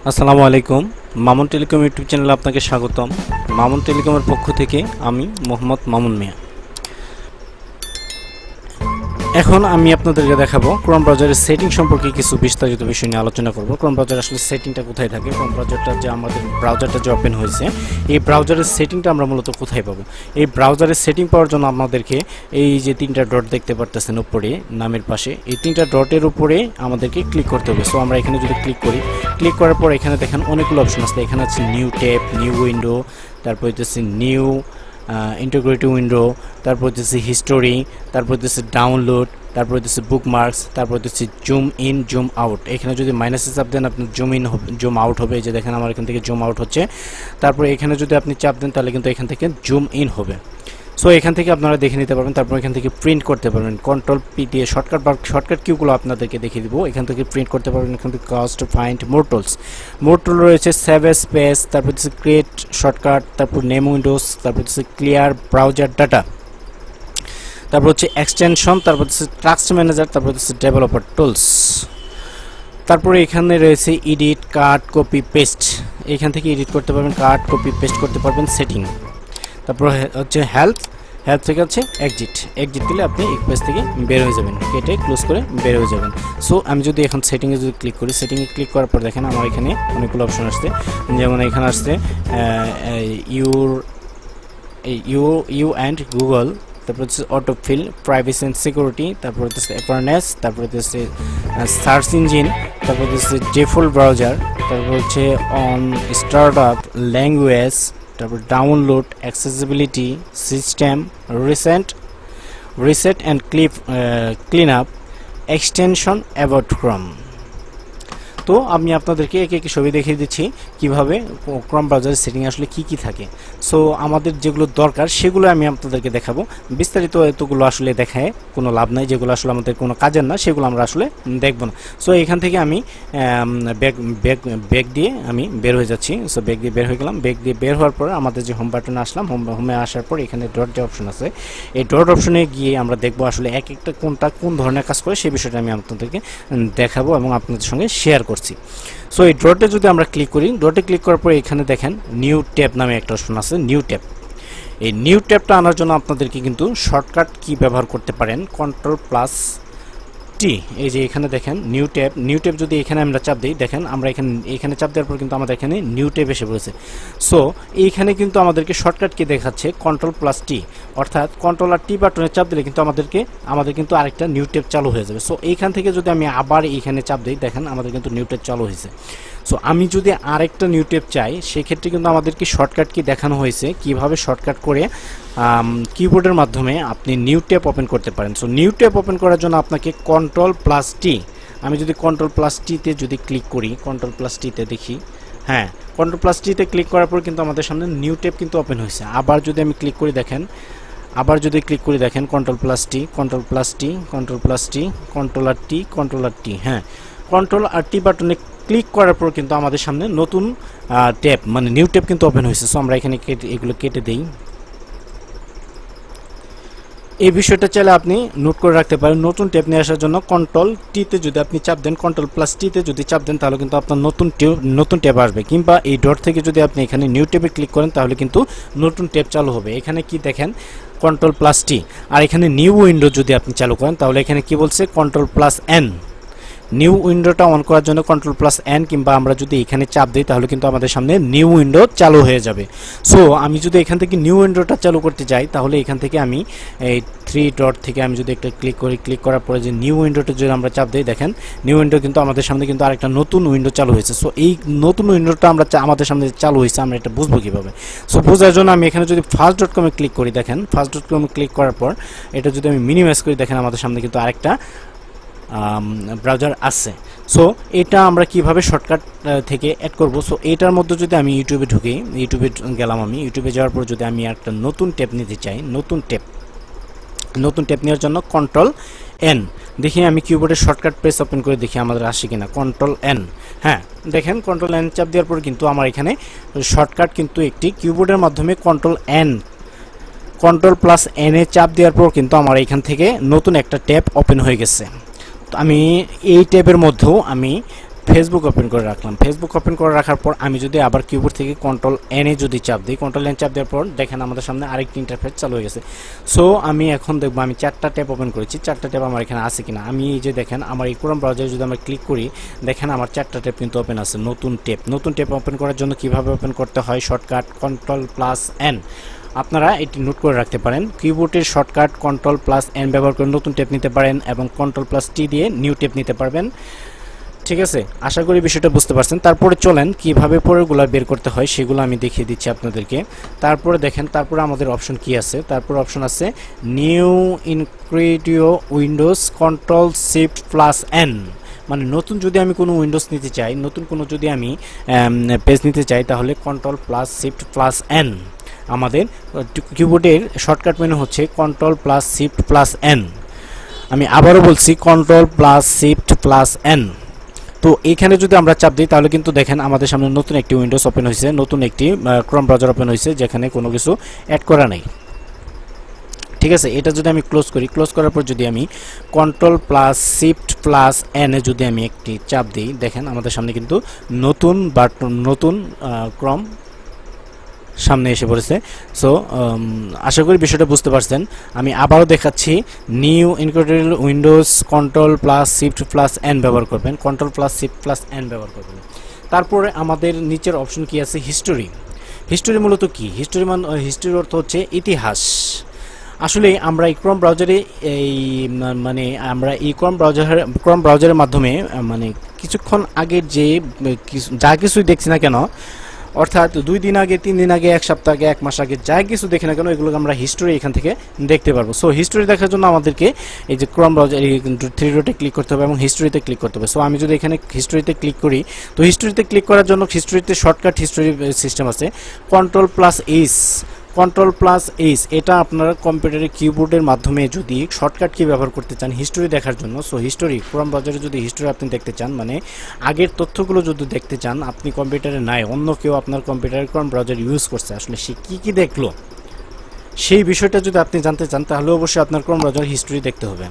আসসালামু আলাইকুম। Mamun telecom YouTube চ্যানেলে আপনাকে স্বাগতম। মামুন টেলিকমের পক্ষ থেকে আমি মোহাম্মদ মামুন মিয়া। এখন আমি আপনাদেরকে দেখাবো ক্রোম ব্রাউজারের সেটিং সম্পর্কে কিছু বিস্তারিত বিষয় নিয়ে আলোচনা করব। ক্রোম ব্রাউজার আসলে সেটিংটা কোথায় থাকে, ক্রোম ব্রাউজারটা যে আমাদের ব্রাউজারটা যে ওপেন হয়েছে, এই ব্রাউজারের সেটিংটা আমরা মূলত কোথায় পাবো। এই ব্রাউজারের সেটিং পাওয়ার জন্য আমাদেরকে এই যে তিনটা ডট দেখতে পারতেছেন উপরে নামের পাশে, এই তিনটা ডটের উপরে আমাদেরকে ক্লিক করতে হবে। সো আমরা এখানে যদি ক্লিক করি, ক্লিক করার পর এখানে দেখেন অনেকগুলো অপশন আছে। এখানে আছে নিউ ট্যাব, নিউ উইন্ডো, তারপর হচ্ছে নিউ ইন্টিগ্রেটিভ উইন্ডো, তারপর হচ্ছে হিস্টোরি, তারপর হচ্ছে ডাউনলোড, তারপর হচ্ছে বুকমার্কস, তারপর হচ্ছে জুম ইন জুম আউট। এখানে যদি মাইনাসে চাপ দেন আপনার জুম ইন জুম আউট হবে, এই যে দেখেন আমার এখান থেকে জুম আউট হচ্ছে। তারপর এখানে যদি আপনি চাপ দেন তাহলে কিন্তু এখান থেকে জুম ইন হবে। সো এখান থেকে আপনারা দেখে নিতে পারবেন। তারপর এখান থেকে প্রিন্ট করতে পারবেন, কন্ট্রোল পি দিয়ে শর্টকাট কিউগুলো আপনাদেরকে দেখিয়ে দিব। এখান থেকে প্রিন্ট করতে পারবেন। এখান থেকে কাস্ট ফাইন্ড মোর টুল রয়েছে, সেভ স্পেস, তারপর হচ্ছে ক্রিয়েট শর্টকাট, তারপর নেম উইন্ডোজ, তারপর হচ্ছে ক্লিয়ার ব্রাউজার ডাটা, তারপর হচ্ছে এক্সটেনশন, তারপর হচ্ছে ট্রাস্ট ম্যানেজার, তারপর হচ্ছে ডেভেলপার টুলস। তারপরে এখানে রয়েছে এডিট, কাট, কপি, পেস্ট। এখান থেকে এডিট করতে পারবেন, কাট, কপি, পেস্ট করতে পারবেন সেটিং। তারপর হচ্ছে হেল্প থেকে হচ্ছে এক্সিট দিলে আপনি এক পেজ থেকে বের হয়ে যাবেন, কেটে ক্লোজ করে বের হয়ে যাবেন। সো আমি যদি এখন সেটিংয়ে যদি ক্লিক করি, সেটিংয়ে ক্লিক করার পর দেখেন আমার এখানে অনেকগুলো অপশন আসছে। যেমন এখানে আসছে ইউ অ্যান্ড গুগল, তারপর হচ্ছে অটোফিল, প্রাইভেসি অ্যান্ড সিকিউরিটি, তারপর হচ্ছে অ্যাওয়ারনেস, তারপর হচ্ছে সার্চ ইঞ্জিন, তারপর হচ্ছে ডিফল্ট ব্রাউজার, তারপর হচ্ছে অন স্টার্টআপ, ল্যাঙ্গুয়েজ, তারপর download, accessibility, system, reset and clean up, extension, about Chrome. তো আমি আপনাদেরকে একে একে ছবি দেখিয়ে দিচ্ছি কিভাবে ক্রোম ব্রাউজারের সেটিং আসলে কি থাকে। সো আমাদের যেগুলো দরকার সেগুলো আমি আপনাদেরকে দেখাবো। বিস্তারিত এতগুলো আসলে দেখায় কোনো লাভ নাই, যেগুলো আসলে আমাদের কোনো কাজের না সেগুলো আমরা আসলে দেখব না। সো এখান থেকে আমি ব্যাক দিয়ে আমি বের হয়ে যাচ্ছি। সো ব্যাক দিয়ে বের হয়ে গেলাম। ব্যাক দিয়ে বের হওয়ার পর আমাদের যে হোম বাটনে আসলাম, হোমে আসার পর এখানে ডট যে অপশন আছে, এই ডট অপশনে গিয়ে আমরা দেখবো আসলে এক একটা কোনটা কোন ধরনের কাজ করে সেই বিষয়টা আমি আপনাদেরকে দেখাবো এবং আপনাদের সঙ্গে শেয়ার করছি। সো এই ডটে যদি আমরা ক্লিক করি, ডটে ক্লিক করার পর এখানে দেখেন নিউ ট্যাব নামে একটা অপশন আছে, নিউ ট্যাব। এই নিউ ট্যাবটা আনার জন্য আপনাদেরকে কিন্তু শর্টকাট কি ব্যবহার করতে পারেন, কন্ট্রোল+T। এই যে এখানে দেখেন নিউ ট্যাব যদি এখানে আমরা চাপ দিই, দেখেন আমরা এখানে চাপ দেওয়ার পর কিন্তু আমাদের এখানে নিউ ট্যাব এসে পড়েছে। সো এইখানে কিন্তু আমাদেরকে শর্টকাট কি দেখাচ্ছে, কন্ট্রোল+T, অর্থাৎ কন্ট্রোল আর টি বাটনে চাপ দিলে কিন্তু আমাদের কিন্তু আরেকটা নিউ ট্যাব চালু হয়ে যাবে। সো এইখান থেকে যদি আমি আবার এইখানে চাপ দিই, দেখেন আমাদের কিন্তু নিউ ট্যাব চালু হয়েছে। সো আমি যদি আরেকটা নিউ ট্যাব চাই, সেক্ষেত্রে কিন্তু আমাদেরকে শর্টকাট কি দেখানো হয়েছে, কিভাবে শর্টকাট করে কিবোর্ডের মাধ্যমে আপনি নিউ ট্যাব ওপেন করতে পারেন। সো নিউ ট্যাব ওপেন করার জন্য আপনাকে কন্ট্রোল+T, আমি যদি কন্ট্রোল+T-তে যদি ক্লিক করি, কন্ট্রোল+T-তে দেখি, হ্যাঁ কন্ট্রোল+T-তে ক্লিক করার পর কিন্তু আমাদের সামনে নিউ ট্যাব কিন্তু ওপেন হয়েছে। আবার যদি আমি ক্লিক করি দেখেন, কন্ট্রোল+T, কন্ট্রোল+T, হ্যাঁ কন্ট্রোল আর টি বাটনে ক্লিক করার পর কিন্তু আমাদের সামনে নতুন ট্যাব মানে নিউ ট্যাব কিন্তু ওপেন হয়েছে। সো আমরা এখানে এগুলো কেটে দেই। এই বিষয়টা চাইলে আপনি নোট করে রাখতে পারেন। নতুন ট্যাব নিয়ে আসার জন্য কন্ট্রোল+T-তে যদি আপনি চাপ দেন, কন্ট্রোল+T-তে যদি চাপ দেন তাহলে কিন্তু আপনার নতুন ট্যাব আসবে। কিংবা এই ডট থেকে যদি আপনি এখানে নিউ ট্যাবে ক্লিক করেন তাহলে কিন্তু নতুন ট্যাব চালু হবে। এখানে কি দেখেন কন্ট্রোল+T, আর এখানে নিউ উইন্ডো যদি আপনি চালু করেন তাহলে এখানে কি বলছে কন্ট্রোল+N। নিউ উইন্ডোটা অন করার জন্য কন্ট্রোল+N, কিংবা আমরা যদি এখানে চাপ দিই তাহলে কিন্তু আমাদের সামনে নিউ উইন্ডো চালু হয়ে যাবে। সো আমি যদি এখান থেকে নিউ উইন্ডোটা চালু করতে যাই তাহলে এখান থেকে আমি এই 3 ডট থেকে আমি যদি একটা ক্লিক করি, ক্লিক করার পরে যে নিউ উইন্ডোটা যদি আমরা চাপ দিই, দেখেন নিউ উইন্ডো কিন্তু আমাদের সামনে কিন্তু আরেকটা নতুন উইন্ডো চালু হয়েছে। সো এই নতুন উইন্ডোটা আমাদের সামনে চালু হয়েছে, আমরা এটা বুঝবো কীভাবে। সো বোঝার জন্য আমি এখানে যদি ফার্স্ট.com-এ ক্লিক করি, দেখেন ফার্স্ট.com-এ ক্লিক করার পর এটা যদি আমি মিনিমাইজ করি, দেখেন আমাদের সামনে কিন্তু আরেকটা ব্রাউজার আছে। সো এটা আমরা কিভাবে শর্টকাট থেকে অ্যাড করব। সো এটার মধ্যে যদি আমি ইউটিউবে ঢুকি, ইউটিউবে গেলাম, আমি ইউটিউবে যাওয়ার পর যদি আমি একটা নতুন ট্যাব নিতে চাই, নতুন ট্যাব নেওয়ার জন্য কন্ট্রোল+N, দেখি আমি কিবোর্ডের শর্টকাট প্রেস ওপেন করে দেখি আমাদের আসে কিনা, কন্ট্রোল+N, হ্যাঁ দেখেন কন্ট্রোল+N চাপ দেওয়ার পর কিন্তু আমার এখানে শর্টকাট কিন্তু একটি কিবোর্ডের মাধ্যমে কন্ট্রোল+N এ চাপ দেওয়ার পর কিন্তু আমার এখান থেকে নতুন একটা ট্যাব ওপেন হয়ে গেছে। তো আমি এই ট্যাবের মধ্যেও আমি ফেসবুক ওপেন করে রাখলাম। ফেসবুক ওপেন করে রাখার পর আমি যদি আবার কিবোর্ড থেকে কন্ট্রোল এন এ যদি চাপ দিই, কন্ট্রোল এন চাপ দেওয়ার পর দেখেন আমাদের সামনে আরেকটি ইন্টারফেস চালু হয়ে গেছে। সো আমি এখন দেখবো আমি 4টা ট্যাব ওপেন করেছি, 4টা ট্যাব আমার এখানে আছে কিনা। আমি এই যে দেখেন আমার এই ক্রোম ব্রাউজারে যদি আমরা ক্লিক করি, দেখেন আমার 4টা ট্যাব কিন্তু ওপেন আছে। নতুন ট্যাব ওপেন করার জন্য কিভাবে ওপেন করতে হয়, শর্টকাট কন্ট্রোল প্লাস এন। আপনারা এটি নোট করে রাখতে পারেন। কিবোর্ডের শর্টকাট কন্ট্রোল প্লাস এন ব্যবহার করে নতুন ট্যাব নিতে পারেন এবং কন্ট্রোল প্লাস টি দিয়ে নিউ ট্যাব নিতে পারবেন। ঠিক আছে, আশা করি বিষয়টা বুঝতে পারছেন। তারপরে চলেন কিভাবে পরেরগুলো বের করতে হয় সেগুলো আমি দেখিয়ে দিচ্ছি আপনাদেরকে। তারপরে দেখেন, তারপরে আমাদের অপশন কি আছে। তারপর অপশন আছে new incognito windows control shift plus N. মানে নতুন যদি আমি কোনো উইন্ডোজ নিতে চাই, নতুন কোনো যদি আমি পেজ নিতে চাই, তাহলে control plus shift plus N. আমাদের কিবোর্ডের শর্টকাট মেনু হচ্ছে control plus shift plus N. আমি আবারও বলছি control plus shift plus N. তো এইখানে যদি আমরা চাপ দিই তাহলে কিন্তু দেখেন আমাদের সামনে নতুন একটি উইন্ডোজ ওপেন হয়েছে, নতুন একটি ক্রোম ব্রাউজার ওপেন হয়েছে যেখানে কোনো কিছু অ্যাড করা নেই। ঠিক আছে, এটা যদি আমি ক্লোজ করি, ক্লোজ করার পর যদি আমি control plus shift plus N A যদি আমি একটি চাপ দিই, দেখেন আমাদের সামনে কিন্তু নতুন ক্রোম সামনে এসে পড়েছে। সো আশা করি বিষয়টা বুঝতে পারছেন। আমি আবারও দেখাচ্ছি, new incognito windows control plus shift plus N ব্যবহার করবেন, control plus shift plus N ব্যবহার করবেন। তারপরে আমাদের নিচের অপশন কি আছে, হিস্টোরি। হিস্টোরি মূলত কি? হিস্টোরির অর্থ হচ্ছে ইতিহাস। আসলে আমরা এই ক্রোম ব্রাউজারে ক্রোম ব্রাউজারের মাধ্যমে মানে কিছুক্ষণ আগে যা কিছুই দেখছি না কেন, অর্থাৎ 2 দিন আগে, 3 দিন আগে, 1 সপ্তাহ আগে, 1 মাস আগে যা কিছু দেখি না কেন, এগুলো আমরা হিস্টোরি এখান থেকে দেখতে পারবো। সো হিস্টোরি দেখার জন্য আমাদেরকে এই যে ক্রোম ব্রাউজার 3 ডটে ক্লিক করতে হবে এবং হিস্টোরিতে ক্লিক করতে হবে। সো আমি যদি এখানে হিস্টোরিতে ক্লিক করি, তো হিস্টোরিতে ক্লিক করার জন্য হিস্টোরিতে শর্টকাট হিস্টোরি সিস্টেম আছে control plus H. Control plus H এটা আপনারা কম্পিউটারের কিবোর্ডের মাধ্যমে যদি শর্টকাট কি ব্যবহার করতে চান হিস্টোরি দেখার জন্য, সো হিস্টোরি ক্রোম ব্রাউজারে যদি হিস্টোরি আপনি দেখতে চান, মানে আগের তথ্যগুলো যদি দেখতে চান, আপনি কম্পিউটারে নাই, অন্য কেউ আপনার কম্পিউটারে ক্রোম ব্রাউজার ইউজ করছে, আসলে সে কী দেখলো সেই বিষয়টা যদি আপনি জানতে চান, তাহলে অবশ্যই আপনার ক্রোম ব্রাউজার হিস্টোরি দেখতে হবে।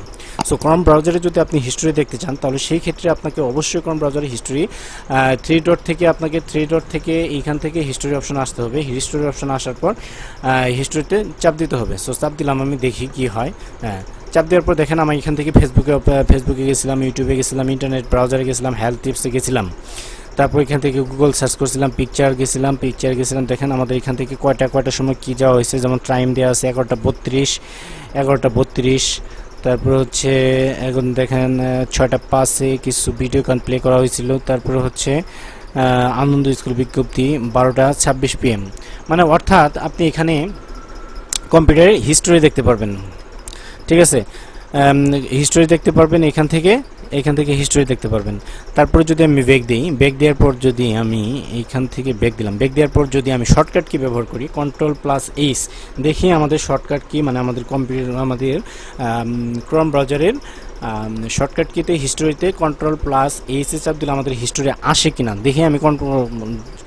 সো ক্রোম ব্রাউজারে যদি আপনি হিস্টোরি দেখতে চান, তাহলে সেই ক্ষেত্রে আপনাকে অবশ্যই ক্রোম ব্রাউজারে হিস্টোরি 3 ডট থেকে এইখান থেকে হিস্টোরি অপশন আসতে হবে। হিস্টোরি অপশন আসার পর হিস্টোরিতে চাপ দিতে হবে। সো চাপ দিলাম, আমি দেখি কি হয়। চাপ দেওয়ার পর দেখেন আমি এখান থেকে ফেসবুকে গেছিলাম, ইউটিউবে গেছিলাম, ইন্টারনেট ব্রাউজারে গেছিলাম, হেলথ টিপসে গেছিলাম, তারপর এখান থেকে গুগল সার্চ করছিলাম, পিকচার গেছিলাম। দেখেন আমাদের এখান থেকে কয়টার সময় কী যাওয়া হয়েছে, যেমন টাইম দেওয়া আছে 11:32। তারপর হচ্ছে এখন দেখেন 6:05 কিছু ভিডিও গান প্লে করা হয়েছিল। তারপরে হচ্ছে আনন্দ স্কুল বিজ্ঞপ্তি 12:26 PM। মানে অর্থাৎ আপনি এখানে কম্পিউটারে হিস্টোরি দেখতে পারবেন। ঠিক আছে, হিস্টোরি দেখতে পারবেন এখান থেকে হিস্টোরি দেখতে পারবেন। তারপরে যদি আমি ব্যাক দেওয়ার পর যদি আমি এইখান থেকে ব্যাক দেওয়ার পর যদি আমি শর্টকাট কি ব্যবহার করি কন্ট্রোল প্লাস এইচ, দেখি আমাদের শর্টকাট কি, মানে আমাদের ক্রোম ব্রাউজারের শর্টকাট কিতে হিস্টোরিতে কন্ট্রোল প্লাস এইচে চাপ দিলে আমাদের হিস্টোরি আসে কিনা দেখি। আমি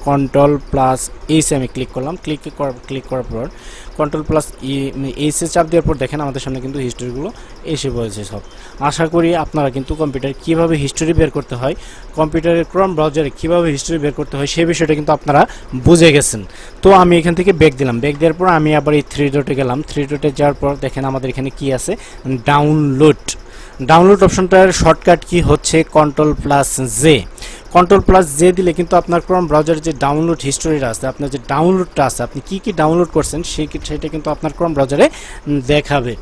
কন্ট্রোল প্লাস এইচে আমি ক্লিক করলাম। ক্লিক করার পর কন্ট্রোল প্লাস এইচে চাপ দেওয়ার পর দেখেন আমাদের সামনে কিন্তু হিস্টোরিগুলো এসে পড়েছে সব। আশা করি আপনারা কিন্তু কম্পিউটারে কীভাবে হিস্টোরি বের করতে হয়, কম্পিউটারের ক্রোম ব্রাউজারে কীভাবে হিস্টোরি বের করতে হয় সেই বিষয়টা কিন্তু আপনারা বুঝে গেছেন। তো আমি এখান থেকে ব্যাক দেওয়ার পর আমি আবার এই 3 ডটে গেলাম। 3 ডটে যাওয়ার পর দেখেন আমাদের এখানে কি আছে, ডাউনলোড অপশনটার শর্টকাট কি হচ্ছে control plus J. Control plus J দিলে কিন্তু আপনার ক্রোম ব্রাউজারে যে ডাউনলোড হিস্টোরিটা আছে, আপনার যে ডাউনলোডটা আছে, আপনি কি ডাউনলোড করছেন সেটা কিন্তু আপনার ক্রোম ব্রাউজারে দেখাবে।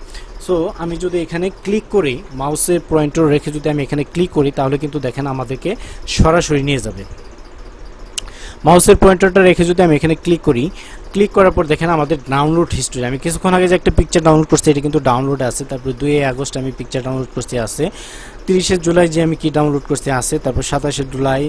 সো আমি যদি এখানে ক্লিক করি, মাউসের পয়েন্টার রেখে যদি আমি এখানে ক্লিক করি, তাহলে কিন্তু দেখেন আমাদেরকে সরাসরি নিয়ে যাবে। মাউসের পয়েন্টারটা রেখে যদি আমি এখানে ক্লিক করার পর দেখেন আমাদের ডাউনলোড হিস্টোরি। আমি কিছুক্ষণ আগে যে একটা পিকচার ডাউনলোড করছি এটা কিন্তু ডাউনলোড আছে। তারপর 2 আগস্ট আমি পিকচার ডাউনলোড করছি আছে। 30 জুলাই যে আমি কি ডাউনলোড করছি আছে। তারপর 27 জুলাই,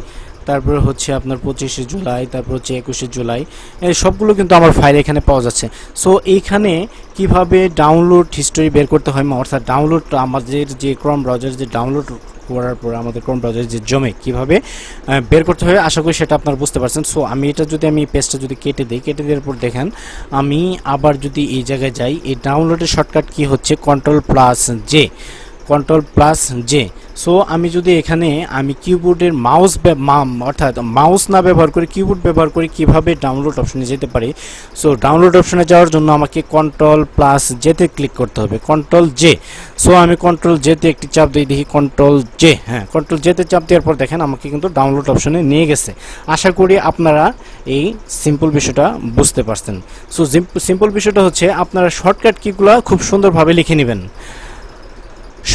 তারপর হচ্ছে আপনার 25 জুলাই, তারপর হচ্ছে 21 জুলাই, এই সবগুলো কিন্তু আমার ফাইল এখানে পাওয়া যাচ্ছে। সো এইখানে কিভাবে ডাউনলোড হিস্টোরি বের করতে হয়, অর্থাৎ ডাউনলোড আমাদের যে ক্রোম ব্রাউজার যে ডাউনলোড করার পর আমাদের ক্রোম ব্রাউজারে যে জমে কীভাবে বের করতে হয় আশা করি সেটা আপনারা বুঝতে পারছেন। সো আমি এটা যদি আমি পেজটা যদি কেটে দেওয়ার পর দেখেন আমি আবার যদি এই জায়গায় যাই, এই ডাউনলোডের শর্টকাট কি হচ্ছে কন্ট্রোল প্লাস জে। সো আমি যদি এখানে আমি কিবোর্ডের অর্থাৎ মাউস না ব্যবহার করে কিবোর্ড ব্যবহার করে কিভাবে ডাউনলোড অপশনে যেতে পারি। সো ডাউনলোড অপশনে যাওয়ার জন্য আমাকে কন্ট্রোল প্লাস জেতে ক্লিক করতে হবে, কন্ট্রোল জে। সো আমি কন্ট্রোল জেতে একটি চাপ দিয়ে দেখি, কন্ট্রোল জে, হ্যাঁ কন্ট্রোল জেতে চাপ দেওয়ার পর দেখেন আমাকে কিন্তু ডাউনলোড অপশনে নিয়ে গেছে। আশা করি আপনারা এই সিম্পল বিষয়টা বুঝতে পারছেন। সো সিম্পল বিষয়টা হচ্ছে আপনারা শর্টকাট কিগুলো খুব সুন্দরভাবে লিখে নেবেন,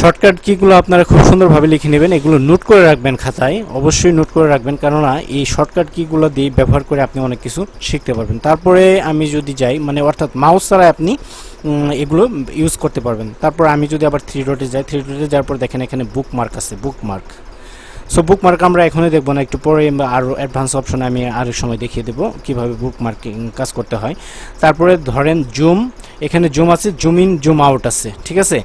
শর্টকাট কিগুলো আপনারা খুব সুন্দরভাবে লিখে নেবেন, এগুলো নোট করে রাখবেন খাতায়, অবশ্যই নোট করে রাখবেন, কেননা এই শর্টকাট কিগুলো দিয়ে ব্যবহার করে আপনি অনেক কিছু শিখতে পারবেন। তারপরে আমি যদি যাই, মানে অর্থাৎ মাউস ছাড়া আপনি এগুলো ইউজ করতে পারবেন। তারপর আমি যদি আবার থ্রি ডটে যাই, থ্রি ডটে যাওয়ার পর দেখেন এখানে বুকমার্ক আছে, বুকমার্ক। সো বুকমার্ক আমরা এখনই দেখবো না, একটু পরে আরও অ্যাডভান্স অপশনে আমি আরেক সময় দেখিয়ে দেবো কীভাবে বুকমার্কিং কাজ করতে হয়। তারপরে ধরেন জুম, এখানে জুম আছে, জুম ইন জুম আউট আছে, ঠিক আছে,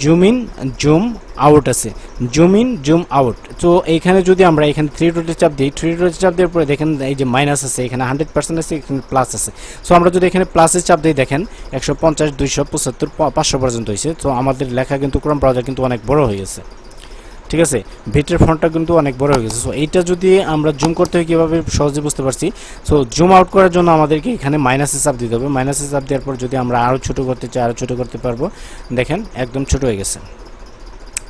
জুম ইন জুম আউট আছে, জুম ইন জুম আউট। তো এইখানে যদি আমরা এখানে থ্রি ডটে চাপ দিই, থ্রি ডটে চাপ দেওয়ার পরে দেখেন এই যে মাইনাস আছে, এখানে 100% আছে, এখানে প্লাস আছে। সো আমরা যদি এখানে প্লাসে চাপ দিই দেখেন 150, 200, 75, 500 পর্যন্ত হয়েছে। তো আমাদের লেখা কিন্তু ক্রোম ব্রাউজার কিন্তু অনেক বড় হয়ে গেছে, ঠিক আছে, ভিটের ফন্টটা কিন্তু অনেক বড় হয়ে গেছে। সো এইটা যদি আমরা জুম করতে হয় কীভাবে সহজে বুঝতে পারছি। সো জুম আউট করার জন্য আমাদেরকে এখানে মাইনাসে চাপ দিতে হবে, মাইনাসে চাপ দেওয়ার পর যদি আমরা আরও ছোটো করতে চাই আরও ছোটো করতে পারবো, দেখেন একদম ছোটো হয়ে গেছে।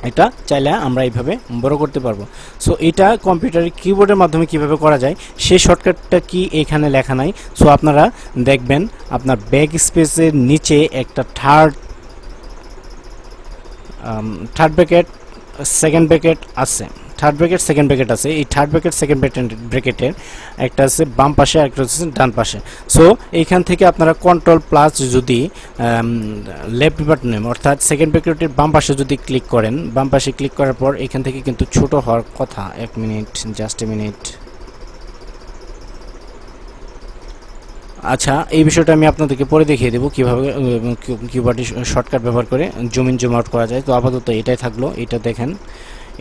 এটা চাইলে আমরা এইভাবে বড় করতে পারবো। সো এটা কম্পিউটারের কিবোর্ডের মাধ্যমে কিভাবে করা যায় সেই শর্টকাটটা কি এখানে লেখা নাই। সো আপনারা দেখবেন আপনার ব্যাক স্পেসের নিচে একটা থার্ড ব্র্যাকেট সেকেন্ড ব্র্যাকেট আছে, থার্ড ব্র্যাকেট সেকেন্ড ব্র্যাকেট আছে। এই থার্ড ব্র্যাকেট সেকেন্ড ব্র্যাকেটের একটা আছে বাম পাশে, একটা হচ্ছে ডান পাশে। সো এইখান থেকে আপনারা কন্ট্রোল প্লাস যদি লেফট বাটনে অর্থাৎ সেকেন্ড ব্র্যাকেটের বাম পাশে যদি ক্লিক করেন, বাম পাশে ক্লিক করার পর এখান থেকে কিন্তু ছোট হওয়ার কথা। এক মিনিট, জাস্ট এ মিনিট। আচ্ছা, এই বিষয়টা আমি আপনাদেরকে পরে দেখিয়ে দেবো কীভাবে কিবোর্ডে শর্টকাট ব্যবহার করে জুম ইন জুম আউট করা যায়। তো আপাতত এটাই থাকলো, এটা দেখেন,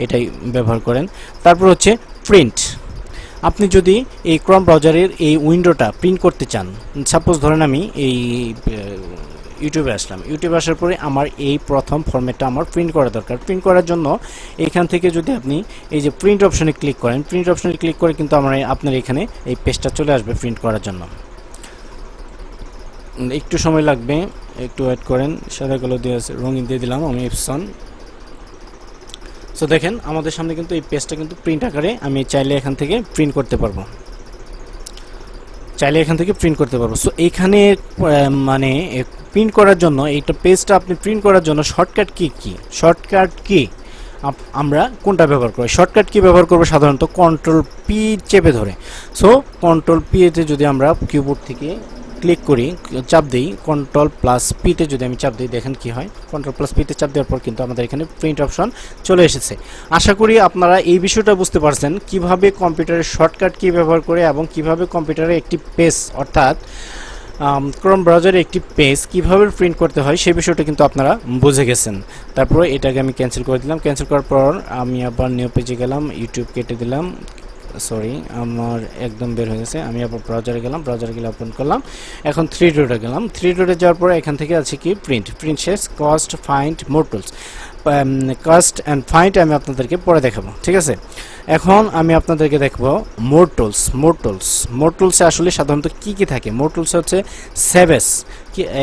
এটাই ব্যবহার করেন। তারপর হচ্ছে প্রিন্ট। আপনি যদি এই ক্রোম ব্রাউজারের এই উইন্ডোটা প্রিন্ট করতে চান, সাপোজ ধরেন আমি এই ইউটিউবে আসলাম, ইউটিউবে আসার পরে আমার এই প্রথম ফরম্যাটটা আমার প্রিন্ট করা দরকার। প্রিন্ট করার জন্য এখান থেকে যদি আপনি এই যে প্রিন্ট অপশনে ক্লিক করেন, প্রিন্ট অপশনে ক্লিক করে কিন্তু আপনার এখানে এই পেজটা চলে আসবে প্রিন্ট করার জন্য। একটু সময় লাগবে, একটু ওয়েট করেন। সাদা কালো দিয়ে আছে, রঙিন দিয়ে দিলাম আমি এপসন। সো দেখেন আমাদের সামনে কিন্তু এই পেজটা কিন্তু প্রিন্ট আকারে আমি চাইলে এখান থেকে প্রিন্ট করতে পারবো, চাইলে এখান থেকে প্রিন্ট করতে পারবো। সো এইখানে মানে প্রিন্ট করার জন্য এইটা পেজটা আপনি প্রিন্ট করার জন্য শর্টকাট কি শর্টকাট কি আমরা কোনটা ব্যবহার করি? শর্টকাট কি ব্যবহার করবো? সাধারণত কন্ট্রোল পি চেপে ধরে। সো কন্ট্রোল পি তে যদি আমরা কিবোর্ড থেকে ক্লিক করি, চাপ দিই, কন্ট্রোল প্লাস পিতে যদি আমি চাপ দিই দেখেন কি হয়। কন্ট্রোল প্লাস পিতে চাপ দেওয়ার পর কিন্তু আমাদের এখানে প্রিন্ট অপশন চলে এসেছে। আশা করি আপনারা এই বিষয়টা বুঝতে পারছেন কিভাবে কম্পিউটারের শর্টকাট কি ব্যবহার করে এবং কিভাবে কম্পিউটারে একটি পেজ অর্থাৎ ক্রোম ব্রাউজারে একটি পেজ কিভাবে প্রিন্ট করতে হয় সেই বিষয়টা কিন্তু আপনারা বুঝে গেছেন। তারপরে এটাকে আমি ক্যান্সেল করে দিলাম। ক্যান্সেল করার পর আমি আবার নিউ পেজে গেলাম, ইউটিউব কেটে দিলাম, সরি আমার একদম বের হয়ে গেছে। আমি আবার ব্রাউজারে গেলাম, ব্রাউজারে গেলে ওপেন করলাম। এখন থ্রি ডটে গেলাম, থ্রি ডটে যাওয়ার পরে এখান থেকে আছে কি প্রিন্ট শেষ, cost, find, more tools. Cost and find আমি আপনাদেরকে পরে দেখাবো, ঠিক আছে। এখন আমি আপনাদেরকে দেখবো মোর টুলস। মোর টুলসে আসলে সাধারণত কি থাকে? মোর টুলস হচ্ছে সেভ এস।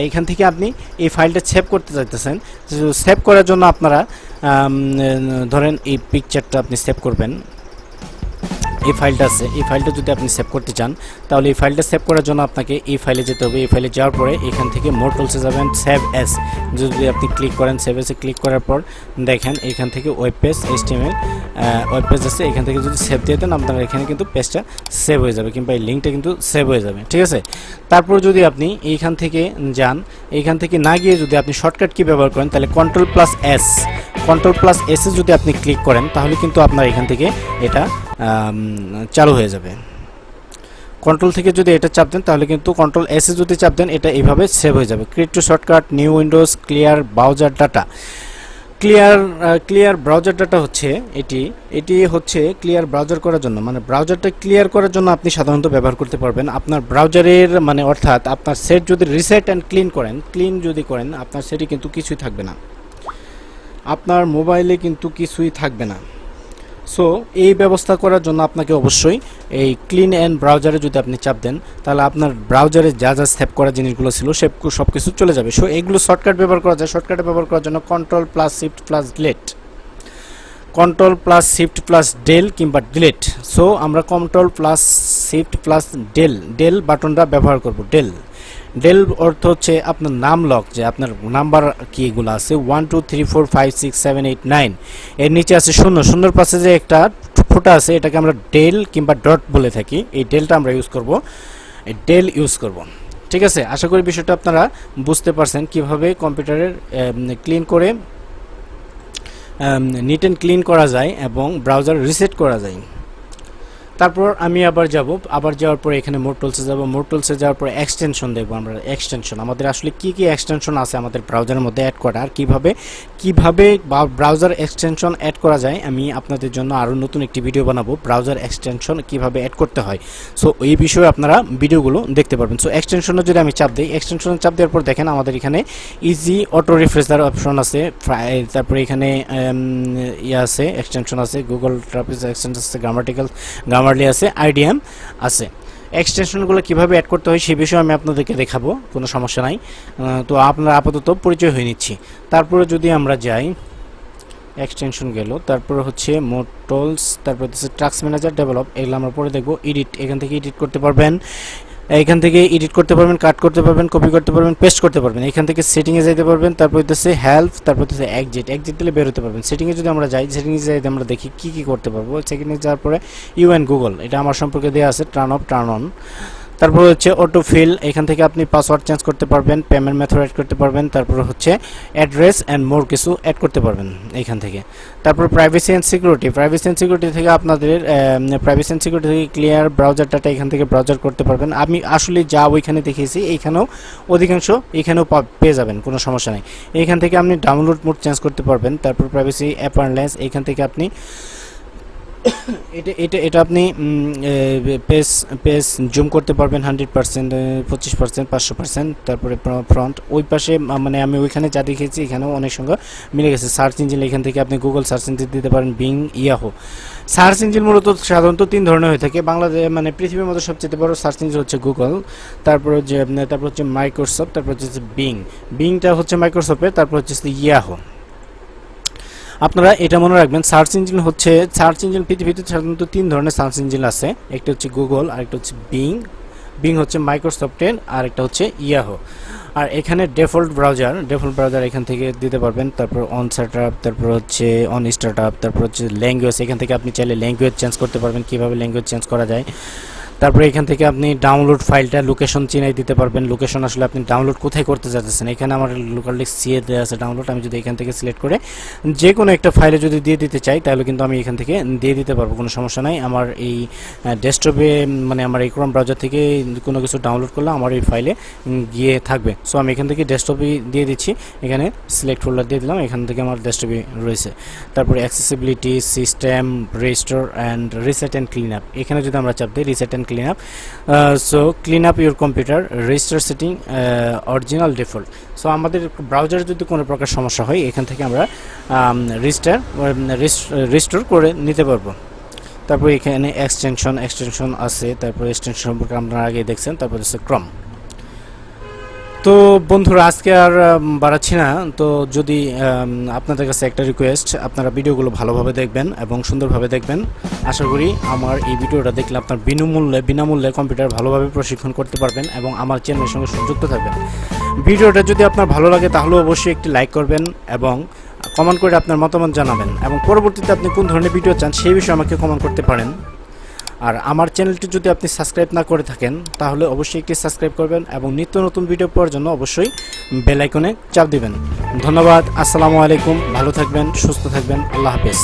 এইখান থেকে আপনি এই ফাইলটা সেভ করতে চাইতেছেন, সেভ করার জন্য আপনারা ধরেন এই পিকচারটা আপনি সেভ করবেন, এই ফাইলটা আছে, এই ফাইলটা যদি আপনি সেভ করতে চান তাহলে এই ফাইলটা সেভ করার জন্য আপনাকে এই ফাইলে যেতে হবে। এই ফাইলে যাওয়ার পরে এখান থেকে মোর টুলসে যাবেন, সেভ এস যদি আপনি ক্লিক করেন, সেভ এসে ক্লিক করার পর দেখেন এখান থেকে web page HTML web page আছে, এখান থেকে যদি সেভ দিয়ে দেন আপনার এখানে কিন্তু পেজটা সেভ হয়ে যাবে, কিংবা এই লিঙ্কটা কিন্তু সেভ হয়ে যাবে, ঠিক আছে। তারপর যদি আপনি এইখান থেকে যান, এইখান থেকে না গিয়ে যদি আপনি শর্টকাট কি ব্যবহার করেন তাহলে কন্ট্রোল প্লাস এসে যদি আপনি ক্লিক করেন তাহলে কিন্তু আপনার এখান থেকে এটা চালু হয়ে যাবে। কন্ট্রোল থেকে যদি এটা চাপ দেন তাহলে কিন্তু কন্ট্রোল এসে যদি চাপ দেন এটা এইভাবে সেভ হয়ে যাবে। Create to shortcut, new windows, clear browser data. Clear browser data হচ্ছে এটি হচ্ছে ক্লিয়ার ব্রাউজার করার জন্য, মানে ব্রাউজারটা ক্লিয়ার করার জন্য আপনি সাধারণত ব্যবহার করতে পারবেন। আপনার ব্রাউজারের মানে অর্থাৎ আপনার সেট যদি রিসেট অ্যান্ড ক্লিন যদি করেন আপনার সেটি কিন্তু কিছুই থাকবে না। আপনার মোবাইলে কিন্তু কিছুই থাকবে না। সো এই ব্যবস্থা করার জন্য আপনাকে অবশ্যই এই ক্লিন অ্যান্ড ব্রাউজারে যদি আপনি চাপ দেন, তাহলে আপনার ব্রাউজারে যা যা সেভ করা জিনিসগুলো ছিল সব কিছু চলে যাবে। সো এগুলো শর্টকাট ব্যবহার করা যায়। শর্টকাটে ব্যবহার করার জন্য কন্ট্রোল+শিফট+ডিলেট কিংবা ডিলেট। সো আমরা কন্ট্রোল+শিফট+ডেল বাটনটা ব্যবহার করব। ডেল অর্থ হচ্ছে আপনার নাম লক, যে আপনার নাম্বার কি এগুলো আছে 1 2 3 4 5 6 7 8 9, এর নিচে আছে শূন্যর পাশে যে একটা ফোঁটা আছে এটাকে আমরা ডেল কিংবা ডট বলে থাকি। এই ডেলটা আমরা ইউজ করব। ঠিক আছে, আশা করি বিষয়টা আপনারা বুঝতে পারছেন কিভাবে কম্পিউটারের নিট অ্যান্ড ক্লিন করা যায় এবং ব্রাউজার রিসেট করা যায়। তারপর আমি আবার যাওয়ার পরে এখানে মোর টুলসে যাওয়ার পরে এক্সটেনশন দেখব। আমরা এক্সটেনশন আমাদের আসলে কি এক্সটেনশন আছে আমাদের ব্রাউজারের মধ্যে অ্যাড করা, আর কিভাবে ব্রাউজার এক্সটেনশন অ্যাড করা যায় আমি আপনাদের জন্য আরও নতুন একটি ভিডিও বানাবো, ব্রাউজার এক্সটেনশন কিভাবে অ্যাড করতে হয়। সো এই বিষয়ে আপনারা ভিডিওগুলো দেখতে পারবেন। সো এক্সটেনশনে যদি আমি চাপ দিই, এক্সটেনশনে চাপ দেওয়ার পর দেখেন আমাদের এখানে ইজি অটো রিফ্রেশার অপশন আছে, তারপরে এখানে আছে এক্সটেনশন আছে, গুগল ট্রাফিক এক্সটেনশন আছে, গ্রামারলি আছে, আইডিএম আছে। এক্সটেনশনগুলো কিভাবে অ্যাড করতে হয় সেই বিষয়ে আমি আপনাদেরকে দেখাবো, কোনো সমস্যা নাই। তো আপনারা আপাতত পরিচয় হয়ে নিচ্ছি। তারপরে যদি আমরা যাই, এক্সটেনশন গেল, তারপরে হচ্ছে মোর টুলস, তারপর হচ্ছে টাস্ক ম্যানেজার, ডেভেলপ, এগুলো আমরা পরে দেখবো। এডিট, এখান থেকে এডিট করতে পারবেন, কাট করতে পারবেন, কপি করতে পারবেন, পেস্ট করতে পারবেন। এখান থেকে সেটিংয়ে যেতে পারবেন, তারপর হচ্ছে হেল্প, তারপর হচ্ছে এক্সিট দিলে বের হতে পারবেন। সেটিংয়ে যদি আমরা যাই, আমরা দেখি কি করতে পারবো। সেটিংয়ে যাওয়ার পরে ইউ অ্যান্ড গুগল, এটা আমার সম্পর্কে দেওয়া আছে, টার্ন অফ টার্ন অন। তারপর হচ্ছে অটো ফিল, এখান থেকে আপনি পাসওয়ার্ড চেঞ্জ করতে পারবেন, পেমেন্ট মেথড অ্যাড করতে পারবেন, তারপর হচ্ছে অ্যাড্রেস অ্যান্ড মোর কিছু অ্যাড করতে পারবেন এখান থেকে। তারপর প্রাইভেসি অ্যান্ড সিকিউরিটি থেকে আপনাদের ক্লিয়ার ব্রাউজার ডাটা এখান থেকে ব্রাউজার করতে পারবেন। আমি আসলে যা ওইখানে দেখিয়েছি এখানেও পেয়ে যাবেন, কোনো সমস্যা নেই। এখান থেকে আপনি ডাউনলোড মোড চেঞ্জ করতে পারবেন। তারপর প্রাইভেসি অ্যাপারেন্স, এখান থেকে আপনি এটা আপনি পেজ জুম করতে পারবেন 100%, 25%, 500%। তারপরে ফ্রন্ট ওই পাশে মানে আমি ওইখানে যা দেখেছি এখানেও অনেক সঙ্গে মিলে গেছে। সার্চ ইঞ্জিন, এখান থেকে আপনি গুগল সার্চ ইঞ্জিন দিতে পারেন, বিং, ইয়াহু। সার্চ ইঞ্জিন মূলত সাধারণত 3 ধরনের হয়ে থাকে। বাংলাদেশ মানে পৃথিবীর মধ্যে সবচেয়ে বড় সার্চ ইঞ্জিন হচ্ছে গুগল, তারপর হচ্ছে মাইক্রোসফট, তারপর হচ্ছে বিংটা হচ্ছে মাইক্রোসফটের, তারপর হচ্ছে ইয়াহু। আপনারা এটা মনে রাখবেন, সার্চ ইঞ্জিন পৃথিবীতে সাধারণত 3 ধরনের সার্চ ইঞ্জিন আছে। একটা হচ্ছে গুগল, আরেকটা হচ্ছে বিং হচ্ছে মাইক্রোসফটের, আর একটা হচ্ছে ইয়াহু। আর এখানে ডিফল্ট ব্রাউজার এখান থেকে দিতে পারবেন। তারপর অন সেটআপ, তারপর হচ্ছে অন স্টার্টআপ, তারপর হচ্ছে ল্যাঙ্গুয়েজ, এখান থেকে আপনি চাইলে ল্যাঙ্গুয়েজ চেঞ্জ করতে পারবেন, কিভাবে ল্যাঙ্গুয়েজ চেঞ্জ করা যায়। তারপরে এখান থেকে আপনি ডাউনলোড ফাইলটা লোকেশন চিনাই দিতে পারবেন। লোকেশন আসলে আপনি ডাউনলোড কোথায় করতে যাচ্ছেন, এখানে আমার লোকাল ডিস্ক সিএ দেওয়া আছে ডাউনলোড। আমি যদি এখান থেকে সিলেক্ট করে যে কোনো একটা ফাইলে যদি দিয়ে দিতে চাই তাহলে কিন্তু আমি এখান থেকে দিয়ে দিতে পারবো, কোনো সমস্যা নাই। আমার এই ডেস্কটপে মানে আমার এই ক্রোম ব্রাউজার থেকে কোনো কিছু ডাউনলোড করলে আমার এই ফাইলে গিয়ে থাকবে। সো আমি এখান থেকে ডেস্কটপে দিয়ে দিচ্ছি, এখানে সিলেক্ট ফোল্ডার দিয়ে দিলাম, এখান থেকে আমার ডেস্কটপে রয়েছে। তারপরে accessibility, system, restore and reset and clean up, এখানে যদি আমরা চাপ দিই reset and clean up. So clean up your computer, register setting, original default. So আমাদের ব্রাউজারে যদি কোনো প্রকার সমস্যা হয় এখান থেকে আমরা রিস্টোর করে নিতে পারবো। তারপর এখানে এক্সটেনশন আছে, তারপর এক্সটেনশন সম্পর্কে আপনারা আগে দেখছেন। তারপর হচ্ছে ক্রম। তো বন্ধুরা আজকে আর বাড়াচ্ছি না। তো যদি আপনাদের কাছে একটা রিকোয়েস্ট, আপনারা ভিডিওগুলো ভালোভাবে দেখবেন এবং সুন্দরভাবে দেখবেন। আশা করি আমার এই ভিডিওটা দেখলে আপনার বিনামূল্যে কম্পিউটার ভালোভাবে প্রশিক্ষণ করতে পারবেন এবং আমার চ্যানেলের সঙ্গে সংযুক্ত থাকবেন। ভিডিওটা যদি আপনার ভালো লাগে তাহলে অবশ্যই একটি লাইক করবেন এবং কমেন্ট করে আপনার মতামত জানাবেন, এবং পরবর্তীতে আপনি কোন ধরনের ভিডিও চান সেই বিষয়ে আমাকে কমেন্ট করতে পারেন। আর আমার চ্যানেলটি যদি আপনি সাবস্ক্রাইব না করে থাকেন তাহলে অবশ্যই একটি সাবস্ক্রাইব করবেন এবং নিত্য নতুন ভিডিও পাওয়ার জন্য অবশ্যই বেল আইকনে চাপ দিবেন। ধন্যবাদ, আসসালামু আলাইকুম, ভালো থাকবেন, সুস্থ থাকবেন, আল্লাহ হাফেজ।